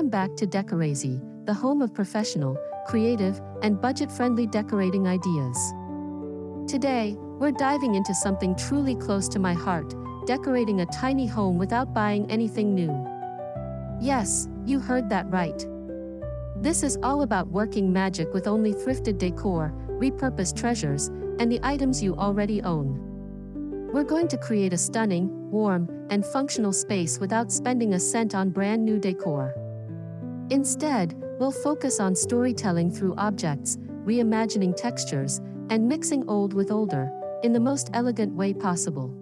Welcome back to Decorazy, the home of professional, creative, and budget-friendly decorating ideas. Today, we're diving into something truly close to my heart, decorating a tiny home without buying anything new. Yes, you heard that right. This is all about working magic with only thrifted decor, repurposed treasures, and the items you already own. We're going to create a stunning, warm, and functional space without spending a cent on brand new decor. Instead, we'll focus on storytelling through objects, reimagining textures, and mixing old with older, in the most elegant way possible.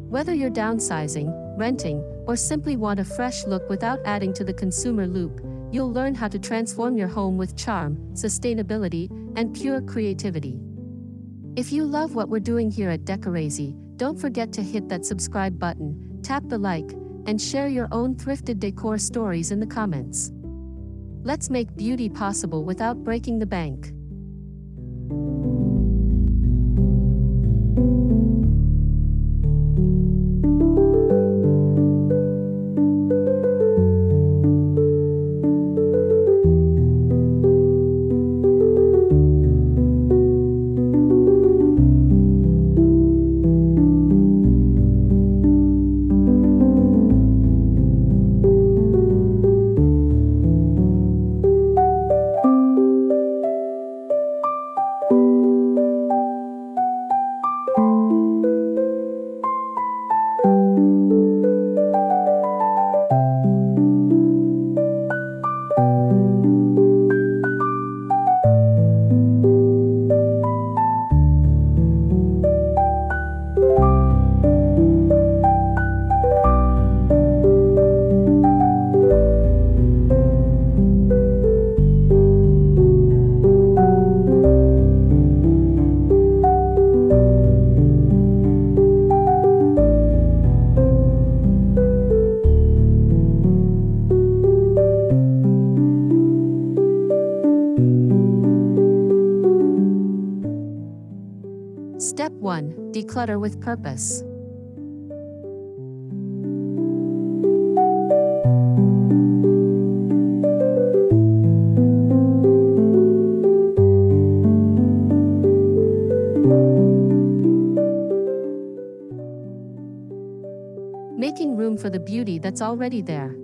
Whether you're downsizing, renting, or simply want a fresh look without adding to the consumer loop, you'll learn how to transform your home with charm, sustainability, and pure creativity. If you love what we're doing here at Decorazy, don't forget to hit that subscribe button, tap the like, and share your own thrifted decor stories in the comments. Let's make beauty possible without breaking the bank. Step 1. Declutter with purpose. Making room for the beauty that's already there.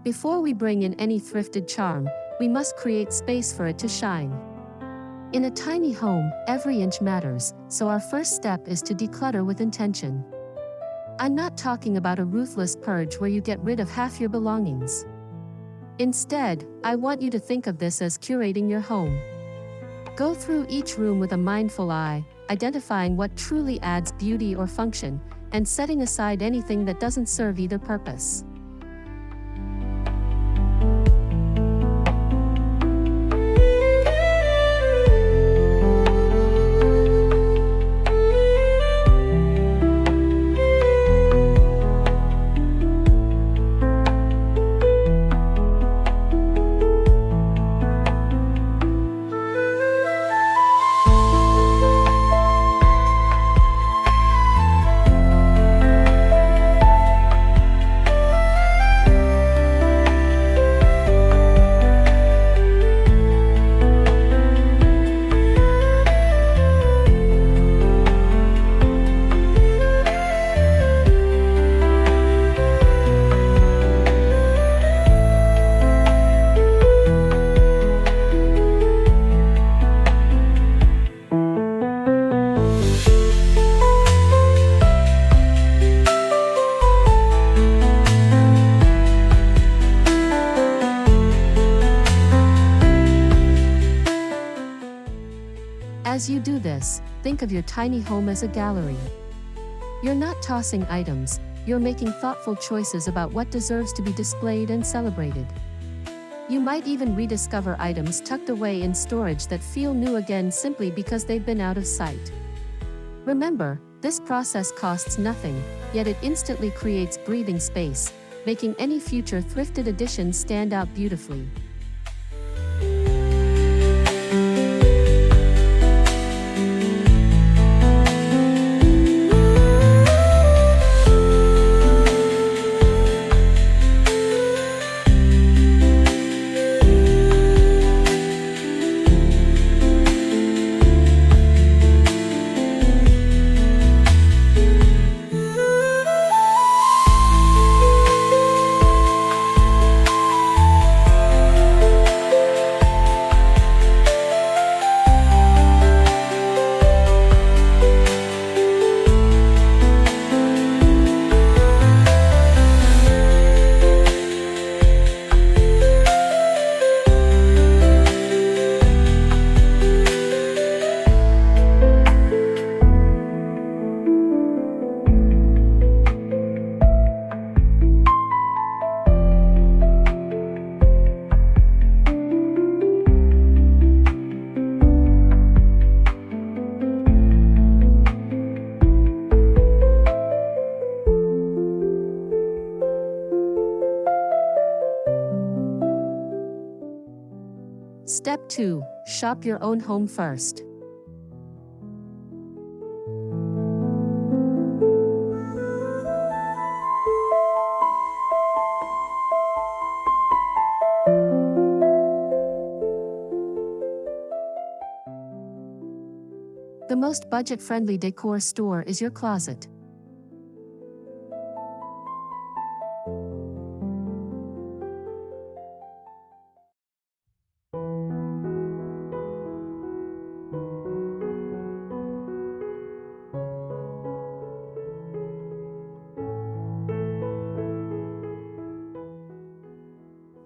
Before we bring in any thrifted charm, we must create space for it to shine. In a tiny home, every inch matters, so our first step is to declutter with intention. I'm not talking about a ruthless purge where you get rid of half your belongings. Instead, I want you to think of this as curating your home. Go through each room with a mindful eye, identifying what truly adds beauty or function, and setting aside anything that doesn't serve either purpose. As you do this, think of your tiny home as a gallery. You're not tossing items, you're making thoughtful choices about what deserves to be displayed and celebrated. You might even rediscover items tucked away in storage that feel new again simply because they've been out of sight. Remember, this process costs nothing, yet it instantly creates breathing space, making any future thrifted edition stand out beautifully. Step 2. Shop your own home first. The most budget-friendly decor store is your closet.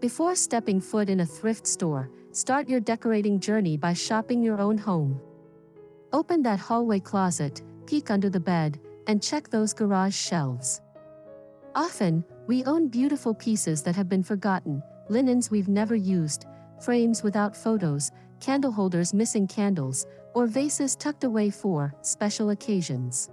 Before stepping foot in a thrift store, start your decorating journey by shopping your own home. Open that hallway closet, peek under the bed, and check those garage shelves. Often, we own beautiful pieces that have been forgotten, linens we've never used, frames without photos, candle holders missing candles, or vases tucked away for special occasions.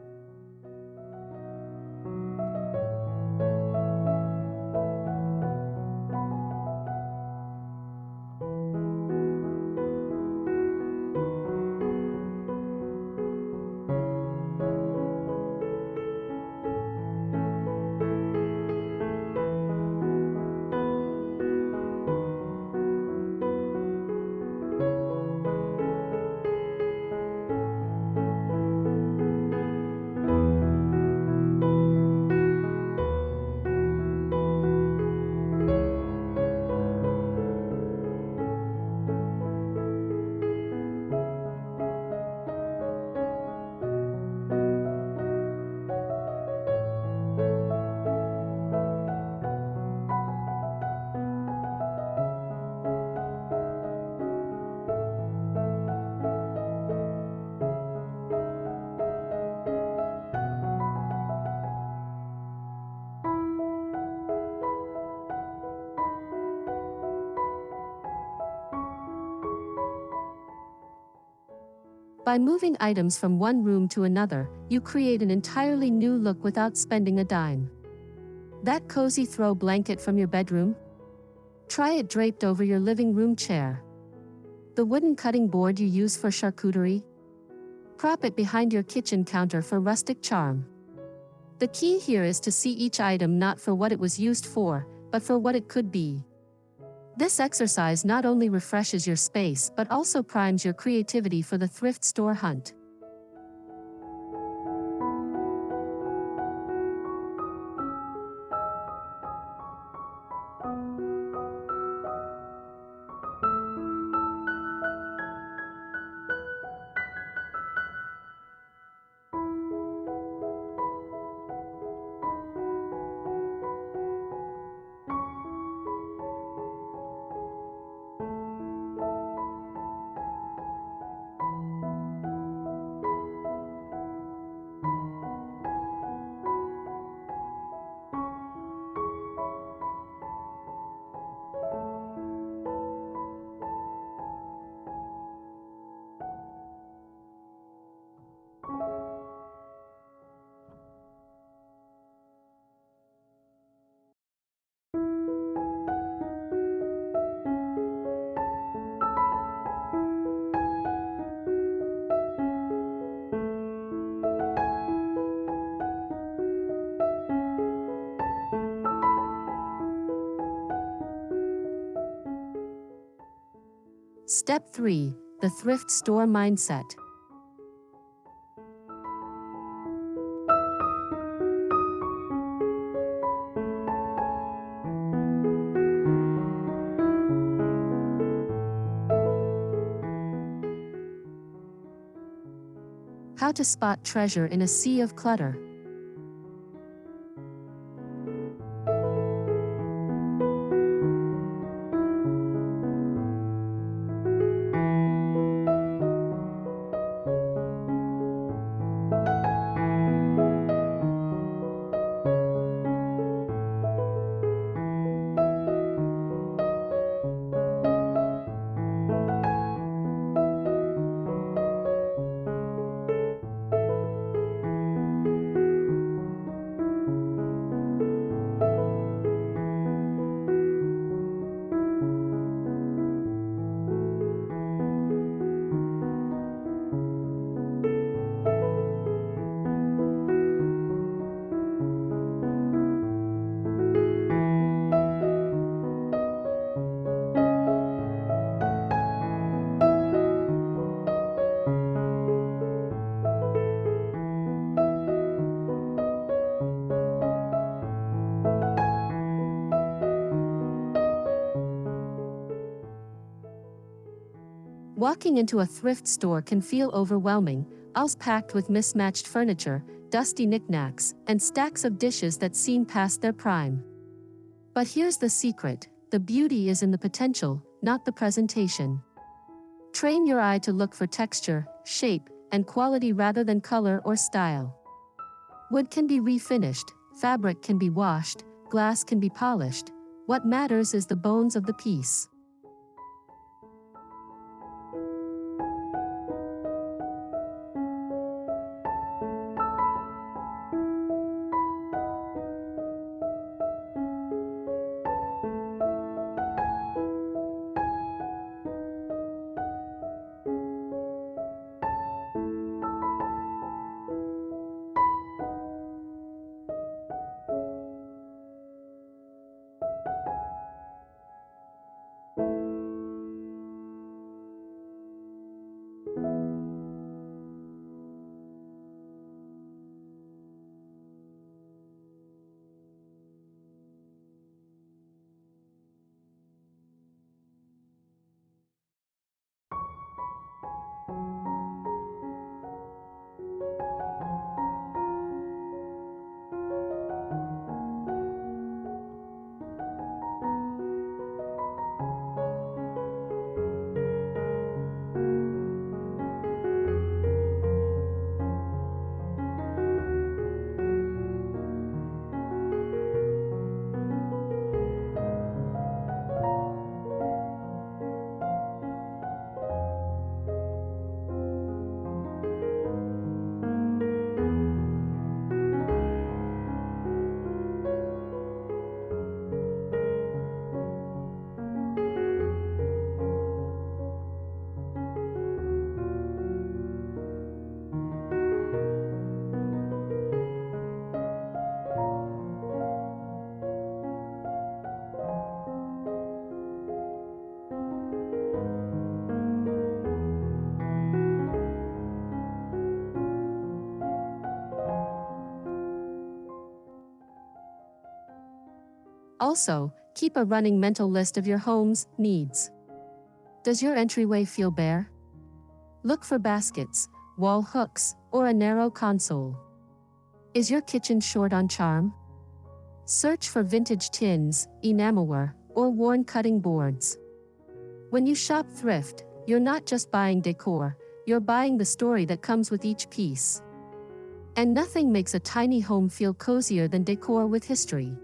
By moving items from one room to another, you create an entirely new look without spending a dime. That cozy throw blanket from your bedroom? Try it draped over your living room chair. The wooden cutting board you use for charcuterie? Prop it behind your kitchen counter for rustic charm. The key here is to see each item not for what it was used for, but for what it could be. This exercise not only refreshes your space but also primes your creativity for the thrift store hunt. Step 3. The thrift store mindset. How to spot treasure in a sea of clutter. Walking into a thrift store can feel overwhelming, aisles packed with mismatched furniture, dusty knickknacks, and stacks of dishes that seem past their prime. But here's the secret: the beauty is in the potential, not the presentation. Train your eye to look for texture, shape, and quality rather than color or style. Wood can be refinished, fabric can be washed, glass can be polished. What matters is the bones of the piece. Also, keep a running mental list of your home's needs. Does your entryway feel bare? Look for baskets, wall hooks, or a narrow console. Is your kitchen short on charm? Search for vintage tins, enamelware, or worn cutting boards. When you shop thrift, you're not just buying decor, you're buying the story that comes with each piece. And nothing makes a tiny home feel cozier than decor with history.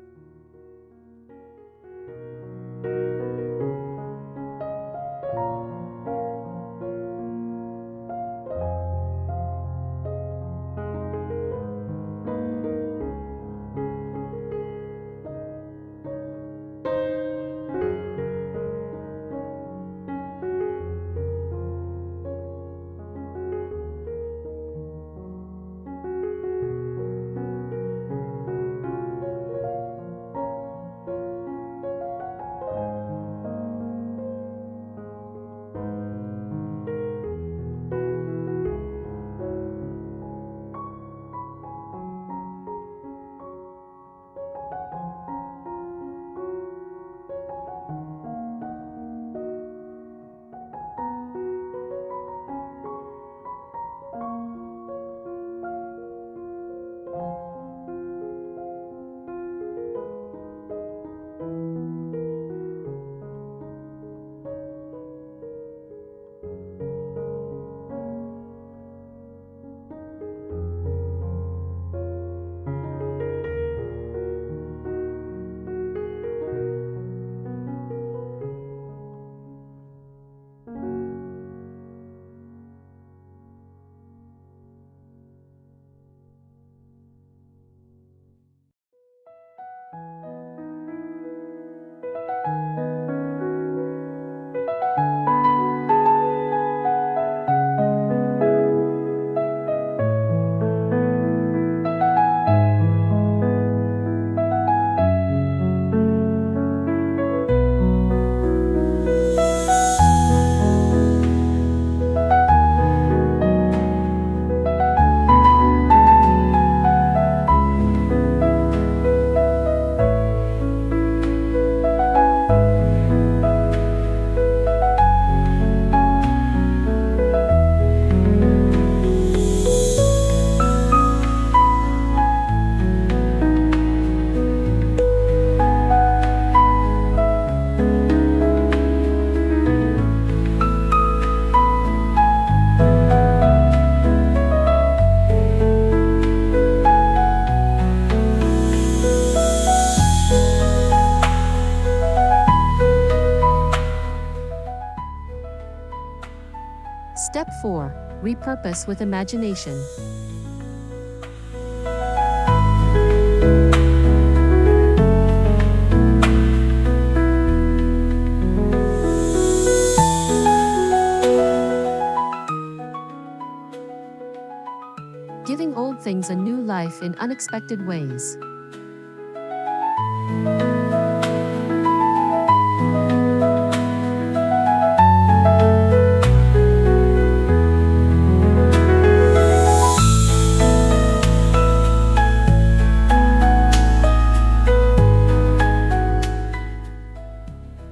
Step 4. Repurpose with imagination. Giving old things a new life in unexpected ways.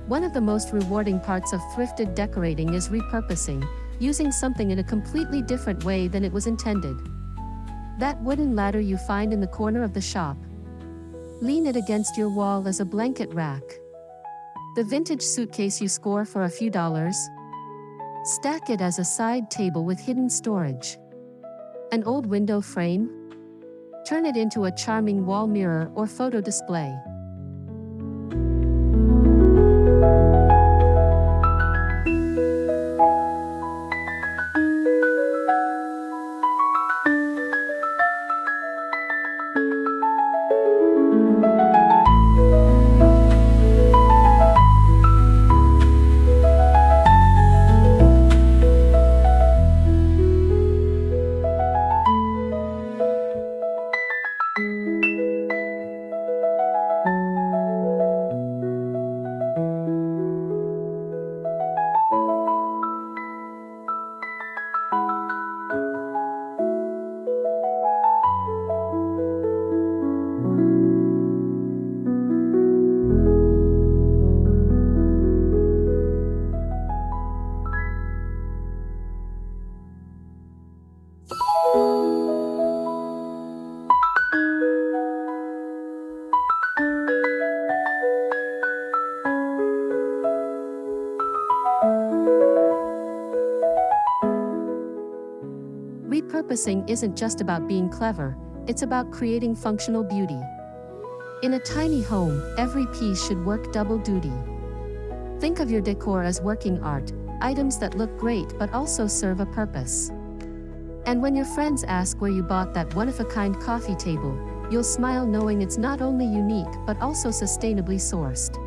One of the most rewarding parts of thrifted decorating is repurposing, using something in a completely different way than it was intended. That wooden ladder you find in the corner of the shop. Lean it against your wall as a blanket rack. The vintage suitcase you score for a few dollars. Stack it as a side table with hidden storage. An old window frame? Turn it into a charming wall mirror or photo display. Repurposing isn't just about being clever, it's about creating functional beauty. In a tiny home, every piece should work double duty. Think of your decor as working art, items that look great but also serve a purpose. And when your friends ask where you bought that one-of-a-kind coffee table, you'll smile knowing it's not only unique but also sustainably sourced.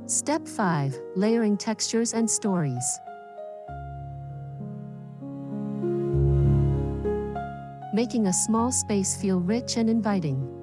Step 5. Layering textures and stories. Making a small space feel rich and inviting.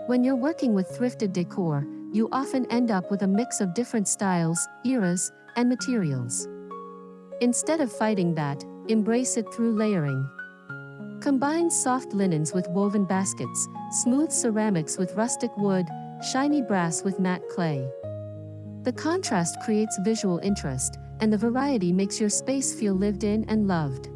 When you're working with thrifted decor, you often end up with a mix of different styles, eras, and materials. Instead of fighting that, embrace it through layering. Combine soft linens with woven baskets, smooth ceramics with rustic wood, shiny brass with matte clay. The contrast creates visual interest, and the variety makes your space feel lived in and loved.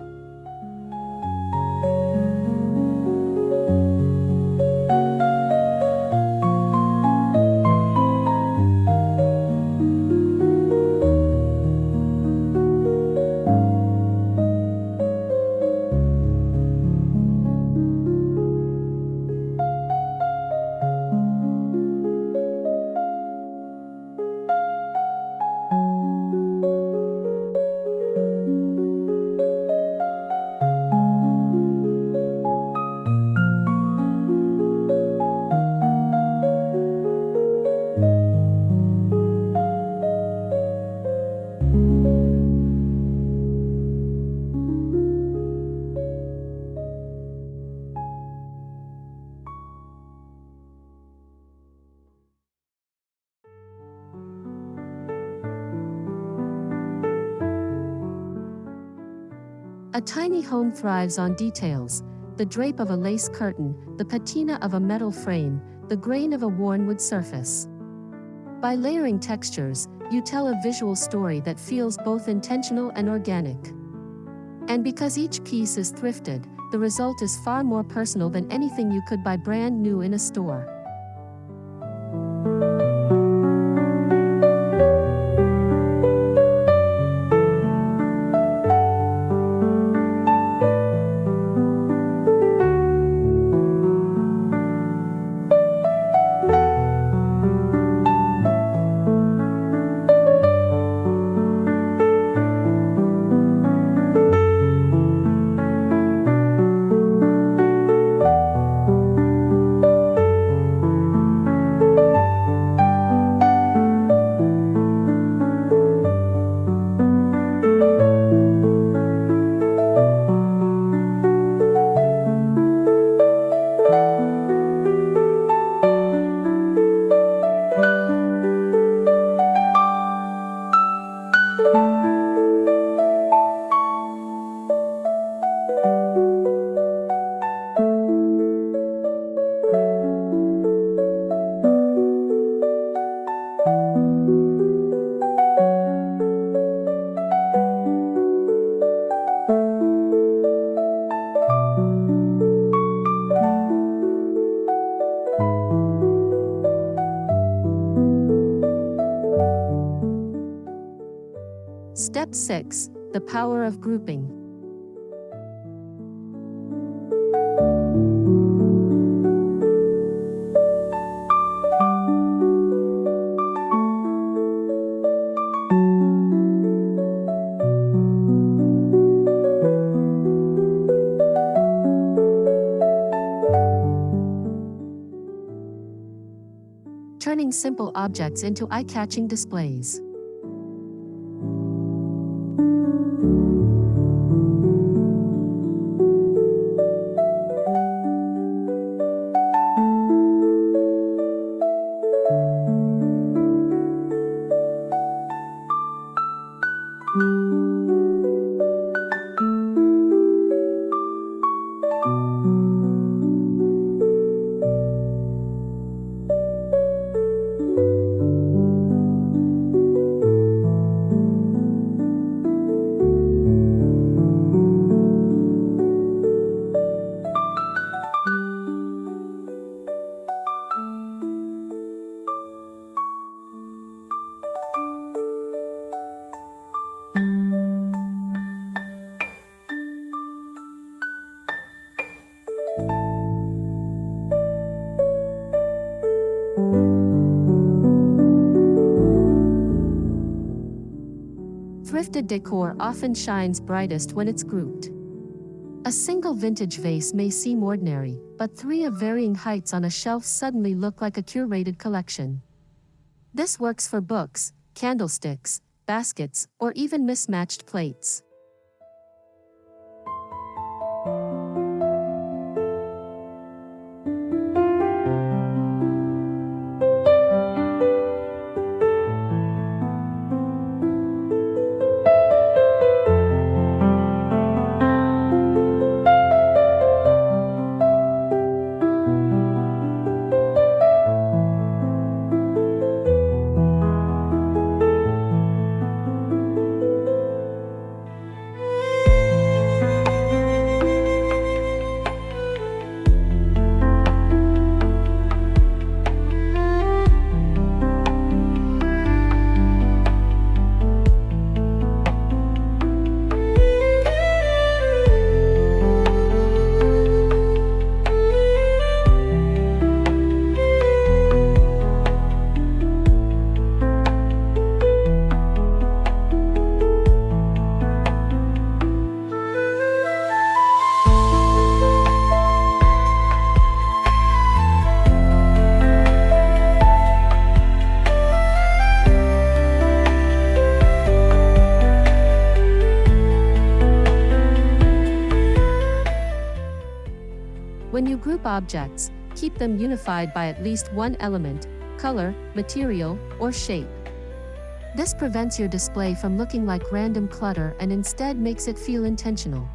A tiny home thrives on details: the drape of a lace curtain, the patina of a metal frame, the grain of a worn wood surface. By layering textures, you tell a visual story that feels both intentional and organic. And because each piece is thrifted, the result is far more personal than anything you could buy brand new in a store. Step 6. The power of grouping. Turning simple objects into eye-catching displays. Thrifted decor often shines brightest when it's grouped. A single vintage vase may seem ordinary, but three of varying heights on a shelf suddenly look like a curated collection. This works for books, candlesticks, baskets, or even mismatched plates. When you group objects, keep them unified by at least one element, color, material, or shape. This prevents your display from looking like random clutter and instead makes it feel intentional.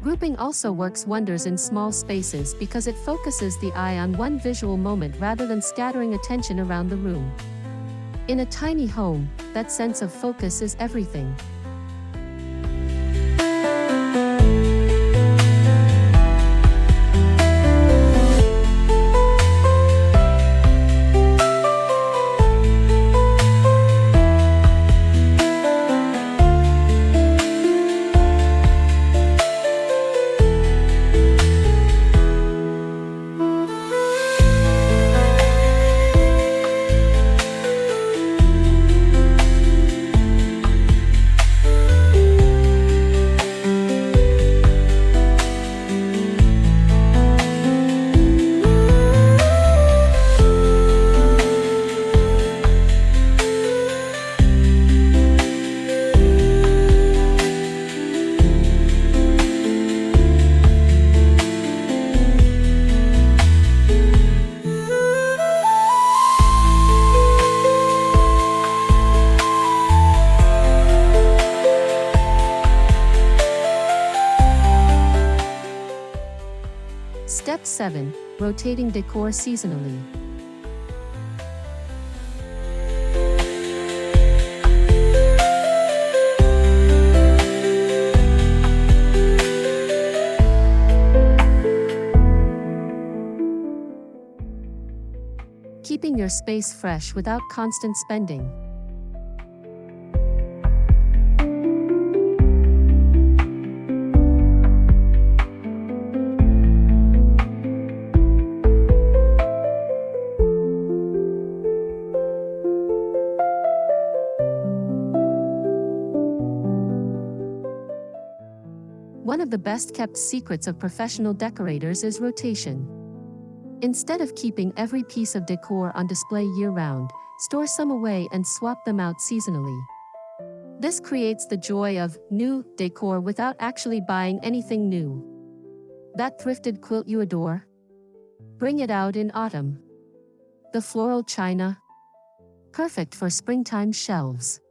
Grouping also works wonders in small spaces because it focuses the eye on one visual moment rather than scattering attention around the room. In a tiny home, that sense of focus is everything. Step 7. Rotating decor seasonally. Keeping your space fresh without constant spending. One of the best-kept secrets of professional decorators is rotation. Instead of keeping every piece of decor on display year-round, store some away and swap them out seasonally. This creates the joy of new decor without actually buying anything new. That thrifted quilt you adore? Bring it out in autumn. The floral china? Perfect for springtime shelves.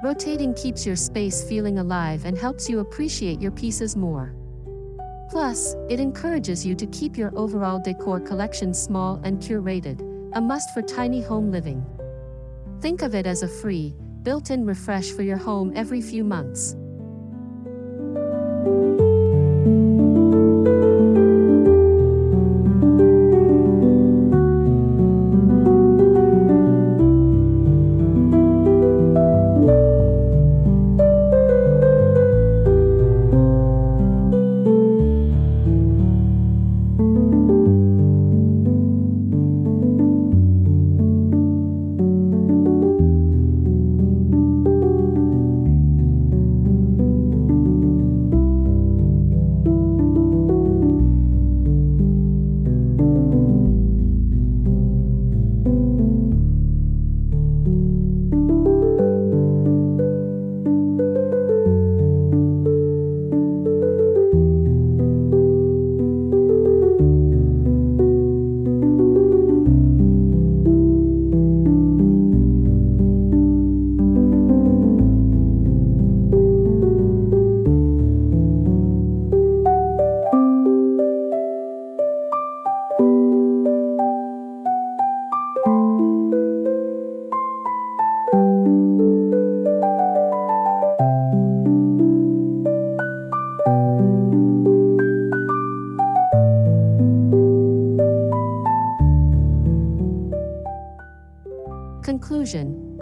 Rotating keeps your space feeling alive and helps you appreciate your pieces more. Plus, it encourages you to keep your overall decor collection small and curated, a must for tiny home living. Think of it as a free, built-in refresh for your home every few months.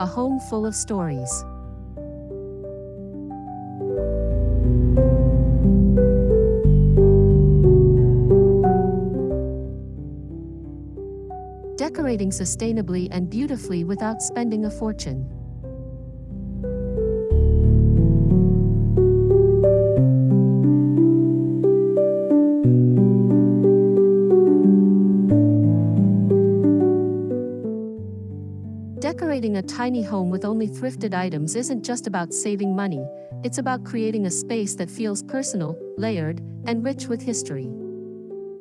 a home full of stories. Decorating sustainably and beautifully without spending a fortune. Decorating a tiny home with only thrifted items isn't just about saving money, it's about creating a space that feels personal, layered, and rich with history.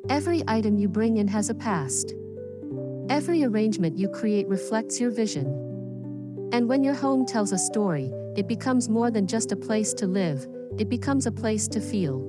Every item you bring in has a past. Every arrangement you create reflects your vision. And when your home tells a story, it becomes more than just a place to live, it becomes a place to feel.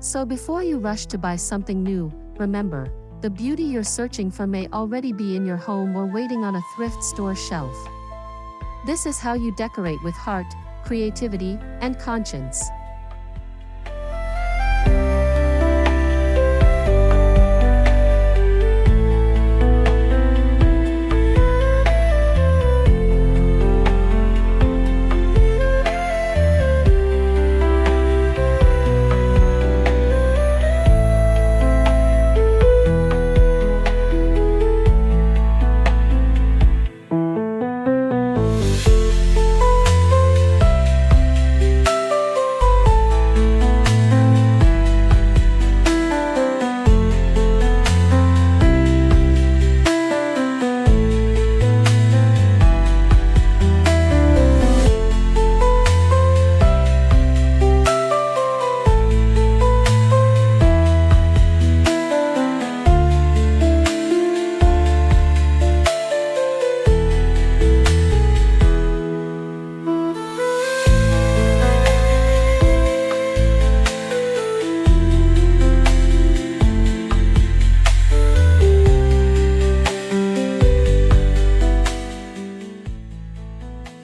So before you rush to buy something new, remember, the beauty you're searching for may already be in your home or waiting on a thrift store shelf. This is how you decorate with heart, creativity, and conscience.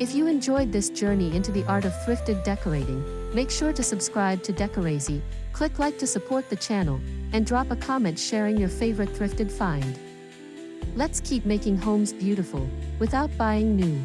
If you enjoyed this journey into the art of thrifted decorating, make sure to subscribe to Decorazy, click like to support the channel, and drop a comment sharing your favorite thrifted find. Let's keep making homes beautiful, without buying new.